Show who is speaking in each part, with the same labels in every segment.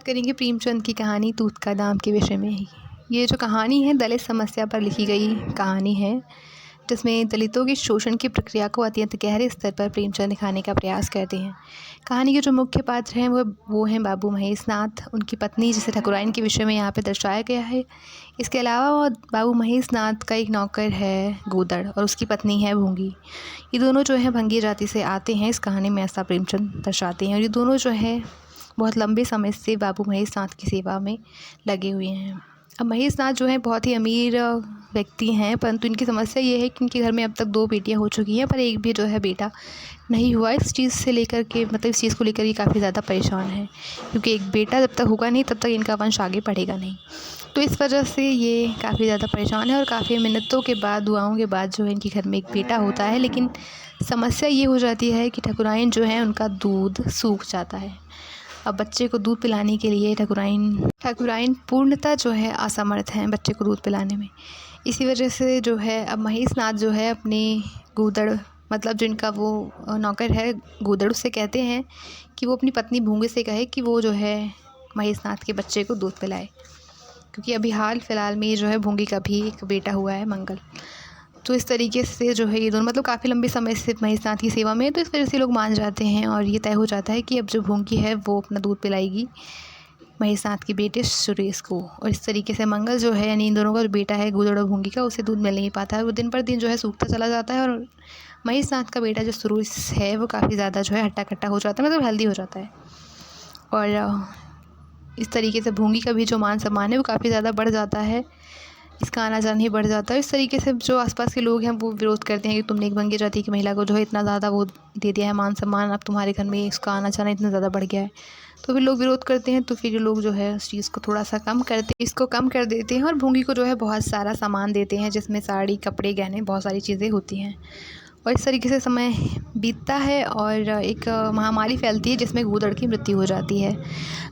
Speaker 1: करेंगे प्रेमचंद की कहानी तूत का दाम के विषय में। ये जो कहानी है दलित समस्या पर लिखी गई कहानी है, जिसमें दलितों के शोषण की प्रक्रिया को अत्यंत गहरे स्तर पर प्रेमचंद दिखाने का प्रयास करते हैं। कहानी के जो मुख्य पात्र हैं वो हैं बाबू महेश नाथ, उनकी पत्नी जिसे ठाकुराइन के विषय में यहाँ पे दर्शाया गया है। इसके अलावा बाबू महेश नाथ का एक नौकर है गोदड़ और उसकी पत्नी है भूंगी। ये दोनों जो है भंगी जाति से आते हैं, इस कहानी में ऐसा प्रेमचंद दर्शाते हैं। और ये दोनों जो है बहुत लंबे समय से बाबू महेश नाथ की सेवा में लगे हुए हैं। अब महेश नाथ जो है बहुत ही अमीर व्यक्ति हैं, परंतु इनकी समस्या ये है कि इनके घर में अब तक 2 बेटियां हो चुकी हैं, पर एक भी जो है बेटा नहीं हुआ। इस चीज़ से लेकर के इस चीज़ को लेकर ये काफ़ी ज़्यादा परेशान है, क्योंकि एक बेटा जब तक होगा नहीं तब तक इनका वंश आगे बढ़ेगा नहीं। तो इस वजह से ये काफ़ी ज़्यादा परेशान है और काफ़ी मिन्नतों के बाद, दुआओं के बाद जो है इनके घर में एक बेटा होता है। लेकिन समस्या ये हो जाती है कि ठाकुराइन जो है उनका दूध सूख जाता है। अब बच्चे को दूध पिलाने के लिए ठाकुराइन पूर्णतः जो है असमर्थ हैं बच्चे को दूध पिलाने में। इसी वजह से जो है अब महेश नाथ जो है अपने गोदड़, मतलब जिनका वो नौकर है गोदड़, उससे कहते हैं कि वो अपनी पत्नी भूंगे से कहे कि वो जो है महेश नाथ के बच्चे को दूध पिलाए, क्योंकि अभी हाल फिलहाल में जो है भूंगी का भी एक बेटा हुआ है मंगल। तो इस तरीके से जो है ये दोनों मतलब काफ़ी लंबे समय से महेश नाथ की सेवा में, तो इस वजह से लोग मान जाते हैं और ये तय हो जाता है कि अब जो भूंगी है वो अपना दूध पिलाएगी महेश नाथ के बेटे सुरेश को। और इस तरीके से मंगल जो है, यानी इन दोनों का जो बेटा है गोदड़ और भूंगी का, उसे दूध मिल नहीं पाता है। वो दिन पर दिन जो है सूखता चला जाता है और महेश नाथ का बेटा जो सुरेश है वो काफ़ी ज़्यादा जो है हट्टा कट्टा हो जाता है, मतलब हेल्दी हो जाता है। और इस तरीके से भूंगी का भी जो मान सम्मान है वो काफ़ी ज़्यादा बढ़ जाता है, इसका आना जाना ही बढ़ जाता है। इस तरीके से जो आसपास के लोग हैं वो विरोध करते हैं कि तुमने एक भंगी जाति की महिला को जो है इतना ज़्यादा वो दे दिया है मान सम्मान, अब तुम्हारे घर में इसका आना जाना इतना ज़्यादा बढ़ गया है। तो फिर लोग विरोध करते हैं, तो फिर ये लोग जो है उस चीज़ को थोड़ा सा कम कर देते हैं और भूंगी को जो है बहुत सारा सामान देते हैं, जिसमें साड़ी, कपड़े, गहने, बहुत सारी चीज़ें होती हैं। और इस तरीके से समय बीतता है और एक महामारी फैलती है जिसमें गूदड़ की मृत्यु हो जाती है।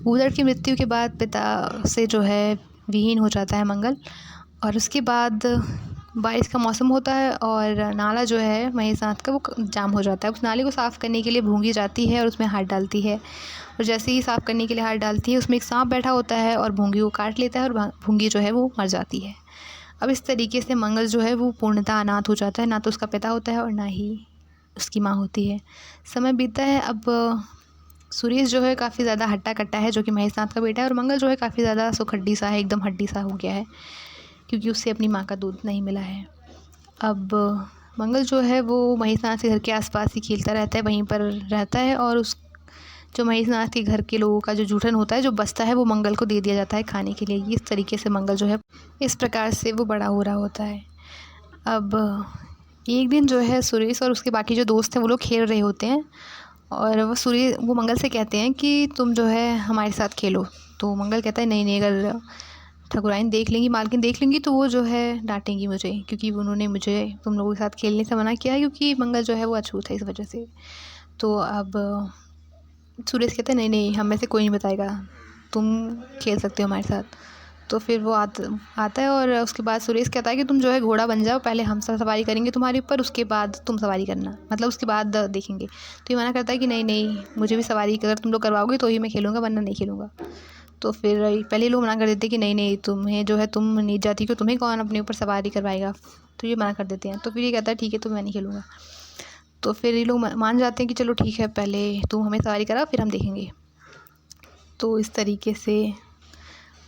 Speaker 1: गूदड़ की मृत्यु के बाद पिता से जो है विहीन हो जाता है मंगल। और उसके बाद बारिश का मौसम होता है और नाला जो है महेश नाथ का वो जाम हो जाता है। उस नाले को साफ़ करने के लिए भूंगी जाती है और उसमें हाथ डालती है, और जैसे ही साफ़ करने के लिए हाथ डालती है उसमें एक सांप बैठा होता है और भूंगी को काट लेता है और भूंगी जो है वो मर जाती है। अब इस तरीके से मंगल जो है वो पूर्णतः अनाथ हो जाता है, ना तो उसका पिता होता है और ना ही उसकी माँ होती है। समय बीतता है। अब सुरेश जो है काफ़ी ज़्यादा हट्टा कट्टा है, जो कि महेश नाथ का बेटा है, और मंगल जो है काफ़ी ज़्यादा सुखड्डी सा है, एकदम हड्डी सा हो गया है, क्योंकि उससे अपनी माँ का दूध नहीं मिला है। अब मंगल जो है वो महेश नाथ के घर के आसपास ही खेलता रहता है, वहीं पर रहता है, और उस जो महेश नाथ के घर के लोगों का जो जूठन होता है, जो बचता है, वो मंगल को दे दिया जाता है खाने के लिए। इस तरीके से मंगल जो है इस प्रकार से वो बड़ा हो रहा होता है। अब एक दिन जो है सुरेश और उसके बाकी जो दोस्त हैं वो लोग खेल रहे होते हैं, और वो मंगल से कहते हैं कि तुम जो है हमारे साथ खेलो। तो मंगल कहता है नहीं, अगर ठाकुराइन देख लेंगी, मालकिन देख लेंगी, तो वो जो है डांटेंगी मुझे, क्योंकि उन्होंने मुझे तुम लोगों के साथ खेलने से मना किया है, क्योंकि मंगल जो है वो अछूत है इस वजह से। तो अब सुरेश कहता है नहीं, हम में से कोई नहीं बताएगा, तुम खेल सकते हो हमारे साथ। तो फिर वो आता है और उसके बाद सुरेश कहता है कि तुम जो है घोड़ा बन जाओ, पहले हम सवारी करेंगे तुम्हारे ऊपर, उसके बाद तुम सवारी करना, मतलब उसके बाद देखेंगे। तो ये मना करता है कि नहीं, मुझे भी सवारी अगर तुम लोग करवाओगे तो ही मैं खेलूँगा, वरना नहीं खेलूँगा। तो फिर पहले लोग मना कर देते हैं कि नहीं, तुम्हें जो है तुम नीच जाति को, तुम्हें कौन अपने ऊपर सवारी करवाएगा। तो ये मना कर देते हैं। तो फिर ये कहता है ठीक है, तो मैं नहीं खेलूँगा। तो फिर ये लोग मान जाते हैं कि चलो ठीक है, पहले तुम हमें सवारी करा, फिर हम देखेंगे। तो इस तरीके से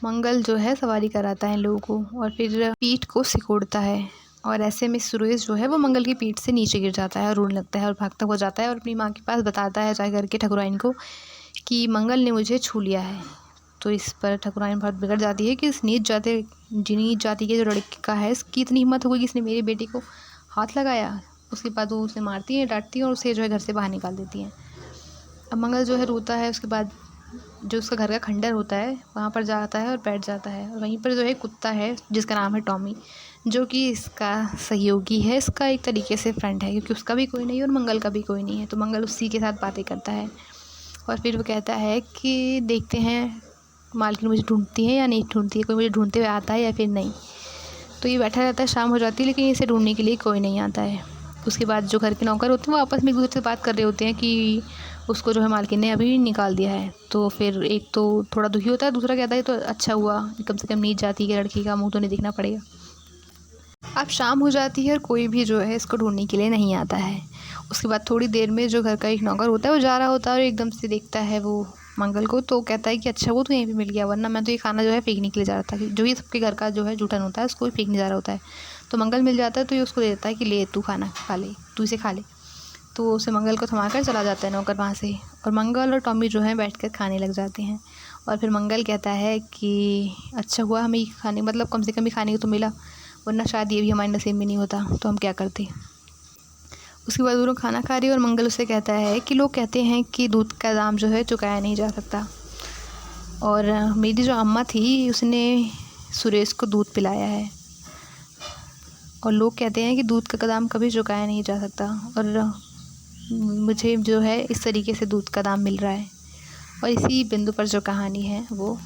Speaker 1: मंगल जो है सवारी कराता है लोगों को और फिर पीठ को सिकोड़ता है, और ऐसे में सुरेश जो है वो मंगल की पीठ से नीचे गिर जाता है और रोने लगता है और भागता हो जाता है और अपनी माँ के पास बताता है जा करके ठाकुराइन को कि मंगल ने मुझे छू लिया है। तो इस पर ठाकुराइन बहुत बिगड़ जाती है कि इस नीच जाति के जो लड़का है, इसकी इतनी हिम्मत हो गई कि इसने मेरे बेटे को हाथ लगाया। उसके बाद वो उसे मारती है, डांटती है और उसे जो है घर से बाहर निकाल देती हैं। अब मंगल जो है रोता है। उसके बाद जो उसका घर का खंडर होता है वहाँ पर जाता है और बैठ जाता है, और वहीं पर जो है कुत्ता है जिसका नाम है टॉमी, जो कि इसका सहयोगी है, इसका एक तरीके से फ्रेंड है, क्योंकि उसका भी कोई नहीं है और मंगल का भी कोई नहीं है। तो मंगल उसी के साथ बातें करता है और फिर वो कहता है कि देखते हैं मालकिन मुझे ढूंढती है या नहीं ढूंढती है, कोई मुझे ढूंढते हुए आता है या फिर नहीं। तो ये बैठा रहता है, शाम हो जाती है, लेकिन इसे ढूंढने के लिए कोई नहीं आता है। उसके बाद जो घर के नौकर होते हैं वो आपस में एक दूसरे से बात कर रहे होते हैं कि उसको जो है मालकिन ने अभी निकाल दिया है। तो फिर एक तो थोड़ा दुखी होता है, दूसरा कहता है तो अच्छा हुआ, कम से कम नीच जाति के लड़की का मुँह तो नहीं देखना पड़ेगा। अब शाम हो जाती है और कोई भी जो है इसको ढूंढने के लिए नहीं आता है। उसके बाद थोड़ी देर में जो घर का एक नौकर होता है वो जा रहा होता है और एकदम से देखता है वो मंगल को, तो कहता है कि अच्छा वो तो यहीं पे मिल गया, वरना मैं तो ये खाना जो है फेंकने के लिए जा रहा था। जो ये सबके घर का जो है जूठन होता है उसको भी फेंकने जा रहा होता है। तो मंगल मिल जाता है तो ये उसको दे देता है कि ले तू खाना खा ले, तू इसे खा ले। तो वो उसे मंगल को थमा कर चला जाता है नौकर वहाँ से, और मंगल और टॉमी जो है बैठकर खाने लग जाते हैं। और फिर मंगल कहता है कि अच्छा हुआ हमें ये खाने, मतलब कम से कम ये खाने को तो मिला, वरना शायद ये भी हमारे नसीब में नहीं होता तो हम क्या करते। उसके बाद वो लोग खाना खा रही है और मंगल उससे कहता है कि लोग कहते हैं कि दूध का दाम जो है चुकाया नहीं जा सकता, और मेरी जो अम्मा थी उसने सुरेश को दूध पिलाया है, और लोग कहते हैं कि दूध का दाम कभी चुकाया नहीं जा सकता, और मुझे जो है इस तरीके से दूध का दाम मिल रहा है। और इसी बिंदु पर जो कहानी है वो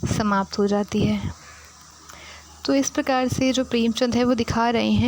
Speaker 1: समाप्त हो जाती है। तो इस प्रकार से जो प्रेमचंद है वो दिखा रहे हैं